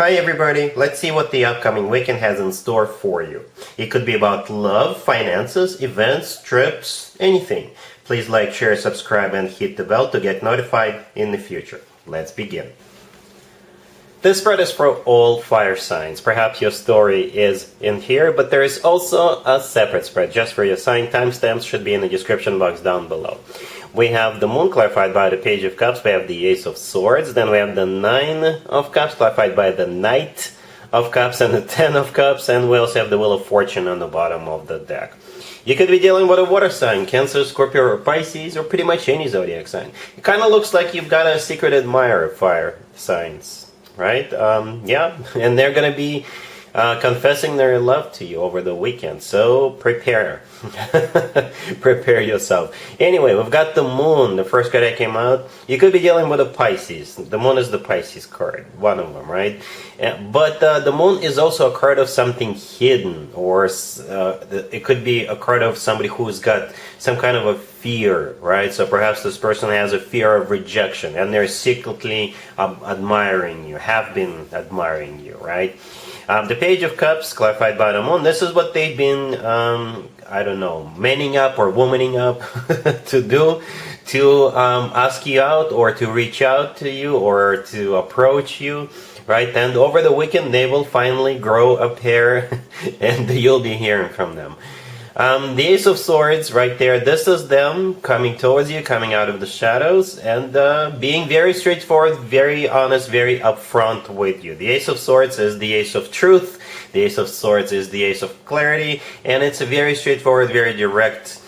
Hi everybody, let's see what the upcoming weekend has in store for you. It could be about love, finances, events, trips, anything. Please like, share, subscribe and hit the bell to get notified in the future. Let's begin. This spread is for all fire signs. Perhaps your story is in here, but there is also a separate spread just for your sign. Timestamps should be in the description box down below. We have the Moon clarified by the Page of Cups, we have the Ace of Swords, then we have the Nine of Cups clarified by the Knight of Cups and the Ten of Cups, and we also have the Wheel of Fortune on the bottom of the deck. You could be dealing with a water sign, Cancer, Scorpio, or Pisces, or pretty much any zodiac sign. It kind of looks like you've got a secret admirer of fire signs, right? Yeah, and they're going to be confessing their love to you over the weekend, so prepare. Prepare yourself. Anyway, we've got the Moon, the first card that came out. You could be dealing with a Pisces. The Moon is the Pisces card, one of them, right? But the Moon is also a card of something hidden, or it could be a card of somebody who's got some kind of a fear, right? So perhaps this person has a fear of rejection, and they're secretly admiring you, have been admiring you, right? The Page of Cups, clarified by the Moon, this is what they've been, I don't know, manning up or womaning up to do, to ask you out or to reach out to you or to approach you, right? And over the weekend, they will finally grow a pair and you'll be hearing from them. The Ace of Swords right there, this is them coming towards you, coming out of the shadows, and being very straightforward, very honest, very upfront with you. The Ace of Swords is the Ace of Truth, the Ace of Swords is the Ace of Clarity, and it's a very straightforward, very direct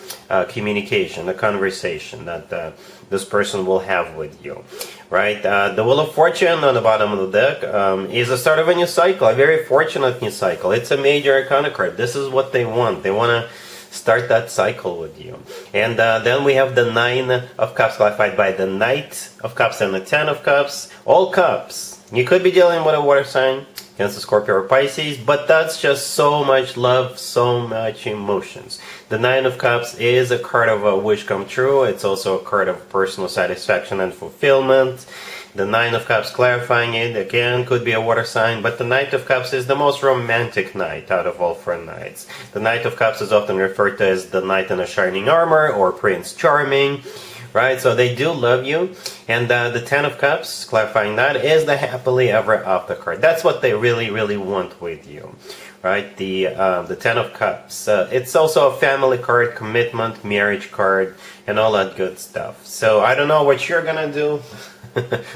communication, a conversation that this person will have with you, right? The Wheel of Fortune on the bottom of the deck is the start of a new cycle, a very fortunate new cycle. It's a major arcana card. This is what they want. They want to start that cycle with you. And then we have the Nine of Cups clarified by the Knight of Cups and the Ten of Cups. All cups. You could be dealing with a water sign, Cancer, Scorpio, or Pisces, but that's just so much love, so much emotions. The Nine of Cups is a card of a wish come true. It's also a card of personal satisfaction and fulfillment. The Nine of Cups clarifying it, again, could be a water sign, but the Knight of Cups is the most romantic knight out of all four knights. The Knight of Cups is often referred to as the knight in a shining armor or Prince Charming, right? So they do love you. And the Ten of Cups, clarifying that, is the happily ever after card. That's what they really, really want with you, right? The Ten of Cups. It's also a family card, commitment, marriage card, and all that good stuff. So I don't know what you're gonna do,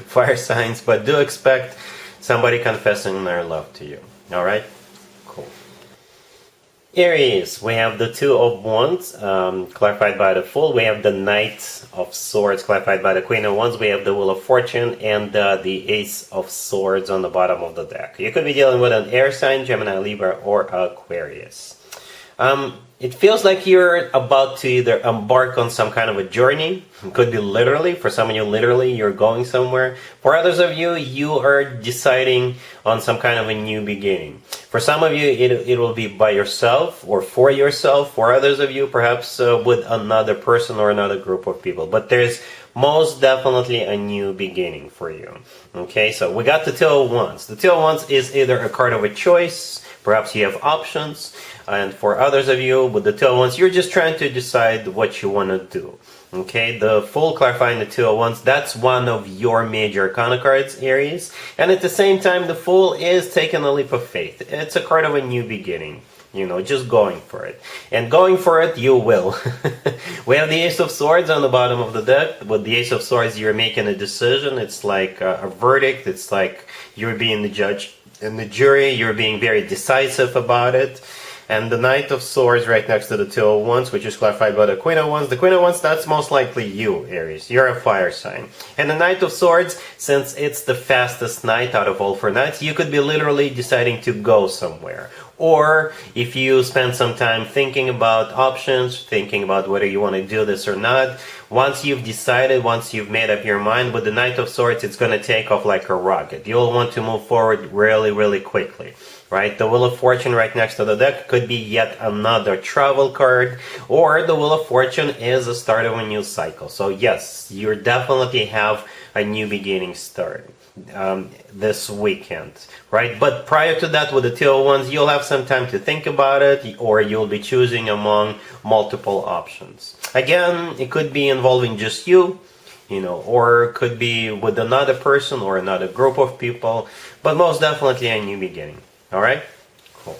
fire signs, but do expect somebody confessing their love to you. All right? Cool. Aries, we have the Two of Wands, clarified by the Fool. We have the Knight of Swords, clarified by the Queen of Wands. We have the Wheel of Fortune and the Ace of Swords on the bottom of the deck. You could be dealing with an air sign, Gemini, Libra, or Aquarius. It feels like you're about to either embark on some kind of a journey. It could be literally. For some of you, literally, you're going somewhere. For others of you, you are deciding on some kind of a new beginning. For some of you, it will be by yourself or for yourself. For others of you, perhaps with another person or another group of people. But there's most definitely a new beginning for you. Okay, so we got the Two of Wands. The Two of Wands is either a card of a choice. Perhaps you have options. And for others of you, with the Two of Wands, you're just trying to decide what you want to do. Okay, the Fool clarifying the Two of Wands, that's one of your major arcana cards, Aries. And at the same time, the Fool is taking a leap of faith. It's a card of a new beginning. You know, just going for it. And going for it, you will. We have the Ace of Swords on the bottom of the deck. With the Ace of Swords, you're making a decision. It's like a verdict. It's like you're being the judge and the jury. You're being very decisive about it. And the Knight of Swords right next to the Two of Wands, which is clarified by the Queen of Wands. The Queen of Wands, that's most likely you, Aries. You're a fire sign. And the Knight of Swords, since it's the fastest knight out of all four knights, you could be literally deciding to go somewhere. Or if you spend some time thinking about options, thinking about whether you want to do this or not, once you've decided, once you've made up your mind, with the Knight of Swords, it's going to take off like a rocket. You'll want to move forward really, really quickly. Right, the Wheel of Fortune right next to the deck could be yet another travel card, or the Wheel of Fortune is the start of a new cycle. So yes, you definitely have a new beginning start. this weekend, right? But prior to that, with the Two of Wands, you'll have some time to think about it, or you'll be choosing among multiple options. Again, it could be involving just you, or it could be with another person or another group of people, but most definitely a new beginning. All right? Cool.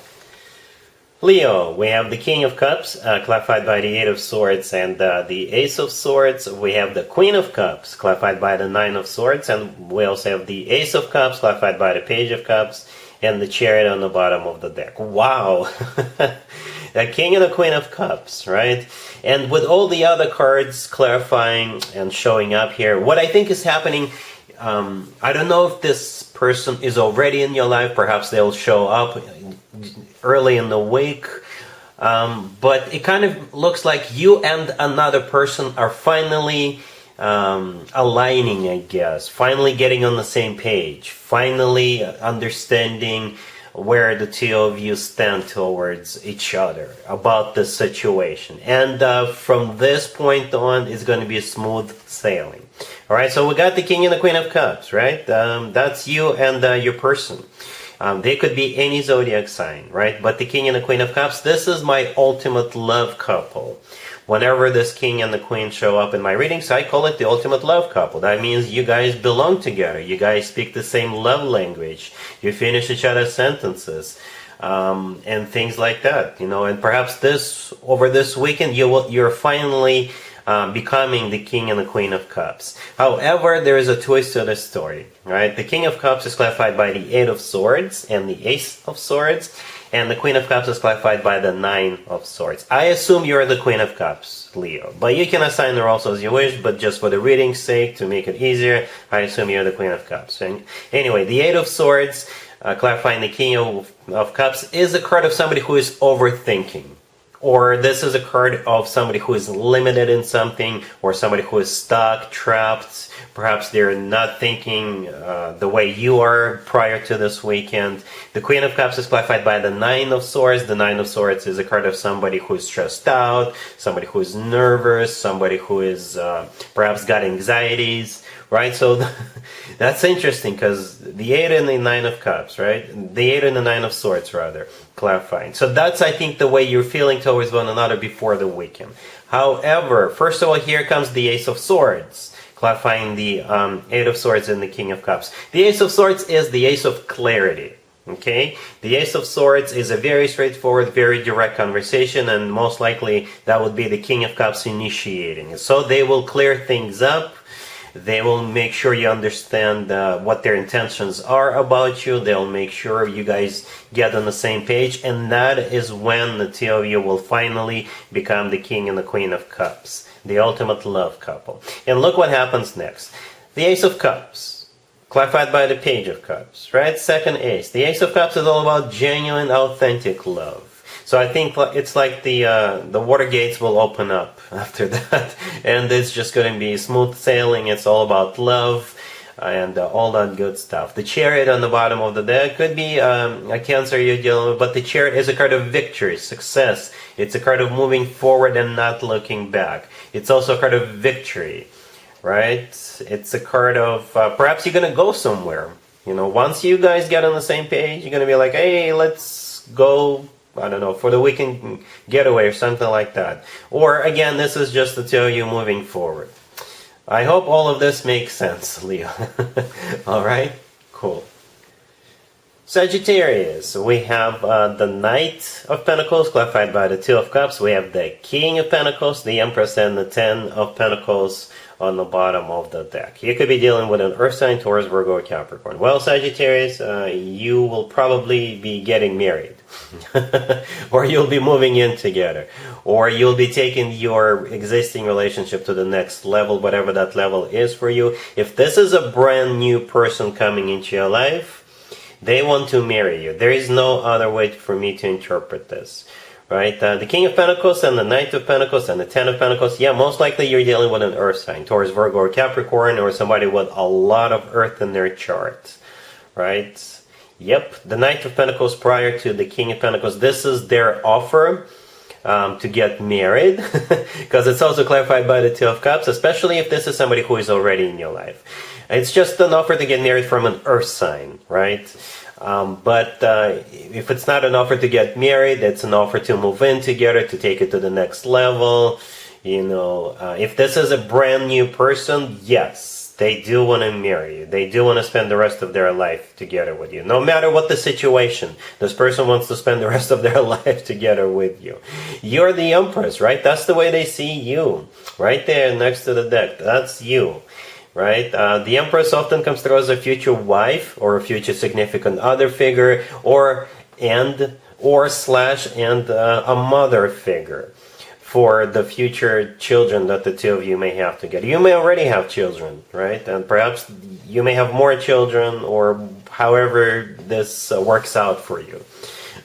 Leo, we have the King of Cups, clarified by the Eight of Swords and the Ace of Swords. We have the Queen of Cups, clarified by the Nine of Swords, and we also have the Ace of Cups, clarified by the Page of Cups, and the Chariot on the bottom of the deck. Wow! The King and the Queen of Cups, right? And with all the other cards clarifying and showing up here, what I think is happening, I don't know if this person is already in your life. Perhaps they'll show up early in the week. But it kind of looks like you and another person are finally aligning, I guess. Finally getting on the same page. Finally understanding where the two of you stand towards each other about the situation. And from this point on, it's going to be smooth sailing. All right, so we got the King and the Queen of Cups, right? That's you and your person. They could be any zodiac sign, right? But the King and the Queen of Cups, this is my ultimate love couple. Whenever this King and the Queen show up in my readings, I call it the ultimate love couple. That means you guys belong together. You guys speak the same love language. You finish each other's sentences, and things like that. And perhaps over this weekend, you're finally becoming the King and the Queen of Cups. However, there is a twist to the story, right? The King of Cups is clarified by the Eight of Swords and the Ace of Swords, and the Queen of Cups is clarified by the Nine of Swords. I assume you're the Queen of Cups, Leo, but you can assign the roles as you wish, but just for the reading's sake, to make it easier, I assume you're the Queen of Cups. And anyway, the Eight of Swords, clarifying the King of Cups, is a card of somebody who is overthinking. Or this is a card of somebody who is limited in something, or somebody who is stuck, trapped. Perhaps they're not thinking the way you are prior to this weekend. The Queen of Cups is clarified by the Nine of Swords. The Nine of Swords is a card of somebody who is stressed out, somebody who is nervous, somebody who is perhaps got anxieties, right? So that's interesting, because the Eight and the Nine of Cups, right? The Eight and the Nine of Swords, rather, clarifying. So that's, I think, the way you're feeling towards one another before the weekend. However, first of all, here comes the Ace of Swords, clarifying the Eight of Swords and the King of Cups. The Ace of Swords is the Ace of Clarity. Okay, the Ace of Swords is a very straightforward, very direct conversation, and most likely that would be the King of Cups initiating it. So they will clear things up. They will make sure you understand what their intentions are about you. They'll make sure you guys get on the same page, and that is when the two of you will finally become the King and the Queen of Cups, the ultimate love couple. And look what happens next. The Ace of Cups, clarified by the Page of Cups, right? Second ace. The Ace of Cups is all about genuine, authentic love. So I think it's like the water gates will open up after that, and it's just going to be smooth sailing. It's all about love and all that good stuff. The Chariot on the bottom of the deck could be a Cancer you're dealing with, but the Chariot is a card of victory, success. It's a card of moving forward and not looking back. It's also a card of victory, right? It's a card of perhaps you're going to go somewhere. Once you guys get on the same page, you're going to be like, hey, let's go, I don't know, for the weekend getaway or something like that. Or again, this is just the two of you moving forward. I hope all of this makes sense, Leo. Alright? Cool. Sagittarius, we have the Knight of Pentacles, clarified by the Two of Cups. We have the King of Pentacles, the Empress, and the Ten of Pentacles on the bottom of the deck. You could be dealing with an Earth sign, Taurus, Virgo, or Capricorn. Well, Sagittarius, you will probably be getting married. Or you'll be moving in together. Or you'll be taking your existing relationship to the next level, whatever that level is for you. If this is a brand new person coming into your life, they want to marry you. There is no other way for me to interpret this. Right? The King of Pentacles and the Knight of Pentacles and the Ten of Pentacles. Yeah, most likely you're dealing with an Earth sign. Taurus, Virgo, or Capricorn, or somebody with a lot of Earth in their chart. Right? Yep. The Knight of Pentacles prior to the King of Pentacles. This is their offer. to get married, because it's also clarified by the Two of Cups, especially if this is somebody who is already in your life. It's just an offer to get married from an earth sign, right? But if it's not an offer to get married, it's an offer to move in together, to take it to the next level. You know, if this is a brand new person, yes, they do want to marry you. They do want to spend the rest of their life together with you. No matter what the situation, this person wants to spend the rest of their life together with you. You're the Empress, right? That's the way they see you. Right there next to the deck. That's you. Right? The Empress often comes through as a future wife or a future significant other figure, or a mother figure for the future children that the two of you may have together. You may already have children, right? And perhaps you may have more children, or however this works out for you.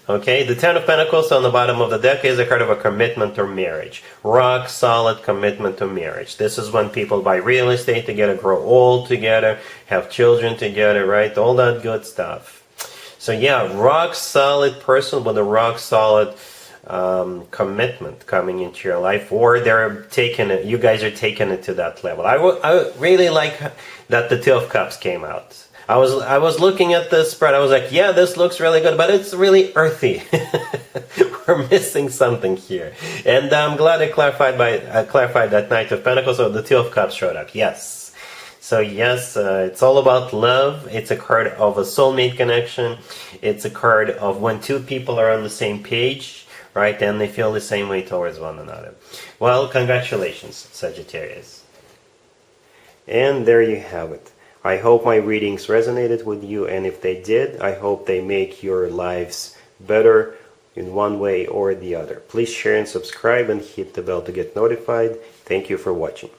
Okay, the Ten of Pentacles on the bottom of the deck is a card of a commitment or marriage. Rock solid commitment to marriage. This is when people buy real estate together, grow old together, have children together, right? All that good stuff. So yeah, rock solid person with a rock solid commitment coming into your life, or they're taking it, you guys are taking it to that level. I really like that the Two of Cups came out. I was looking at this spread. I was like, yeah, this looks really good, but it's really earthy. We're missing something here, and I'm glad I clarified that Knight of Pentacles. So the Two of Cups showed up. Yes. So yes, it's all about love. It's a card of a soulmate connection. It's a card of when two people are on the same page, right? And they feel the same way towards one another. Well, congratulations, Sagittarius. And there you have it. I hope my readings resonated with you, and if they did, I hope they make your lives better in one way or the other. Please share and subscribe and hit the bell to get notified. Thank you for watching.